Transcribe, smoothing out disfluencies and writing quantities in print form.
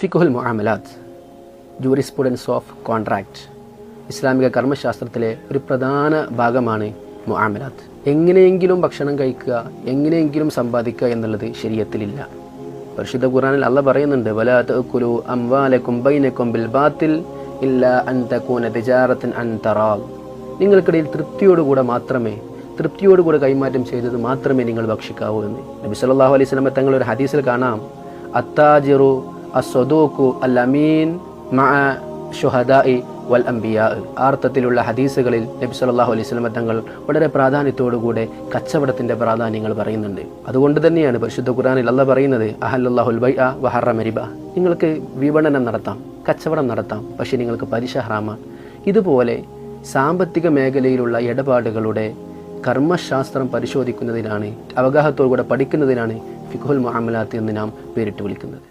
ഫിഖുൽ മുആമലാത്ത്, jurisprudence of contract, ഇസ്ലാമിക കർമ്മശാസ്ത്രത്തിലെ ഒരു പ്രധാന ഭാഗമാണ് മുആമലാത്ത്. എങ്ങനെയെങ്കിലും ഭക്ഷണം കഴിക്കുക, എങ്ങനെയെങ്കിലും സമ്പാദിക്കുക എന്നുള്ളത് ശരീഅത്തിലില്ല. പരിശുദ്ധ ഖുർആനിൽ അല്ലാഹ് പറയുന്നുണ്ട്, വലാ തഅകുലു അംവാലകും ബൈനകും ബിൽ ബാത്തിൽ ഇല്ലാ അൻ തകൂന തിജാറതൻ അൻ തറാദ്. നിങ്ങൾക്കിടയിൽ തൃപ്തിയോടുകൂടെ കൈമാറ്റം ചെയ്തത് മാത്രമേ നിങ്ങൾ ഭക്ഷിക്കാവൂ എന്ന് നബി സല്ലല്ലാഹു അലൈഹി വസല്ലം തങ്ങൾ ഒരു ഹദീസിൽ കാണാം, അത്താജിറു അസ്സദൂഖു അൽ അമീൻ മഅ ശുഹദാഇ വൽ അംബിയാ. അർത്ഥത്തിലുള്ള ഹദീസുകളിൽ നബി സല്ലല്ലാഹു അലൈഹി വസല്ലം തങ്ങൾ വളരെ പ്രാധാന്യത്തോടുകൂടെ കച്ചവടത്തിന്റെ പ്രാധാന്യങ്ങൾ പറയുന്നുണ്ട്. അതുകൊണ്ട് തന്നെയാണ് പരിശുദ്ധ ഖുർആനിൽ അല്ലാഹ് പറയുന്നത്, അഹല്ലല്ലാഹുൽ ബൈഅ വഹറമ റിബ. നിങ്ങൾക്ക് വിപണനം നടത്താം, കച്ചവടം നടത്താം, പക്ഷേ നിങ്ങൾക്ക് പലിശ ഹറാമാണ്. ഇതുപോലെ സാമ്പത്തിക മേഖലയിലുള്ള ഇടപാടുകളുടെ കർമ്മശാസ്ത്രം പരിശോധിക്കുന്നതിനാണ്, അവഗാഹത്തോടുകൂടെ പഠിക്കുന്നതിനാണ് ഫിഖുൽ മുആമലാത്ത് എന്ന് നാം പേരിട്ട് വിളിക്കുന്നത്.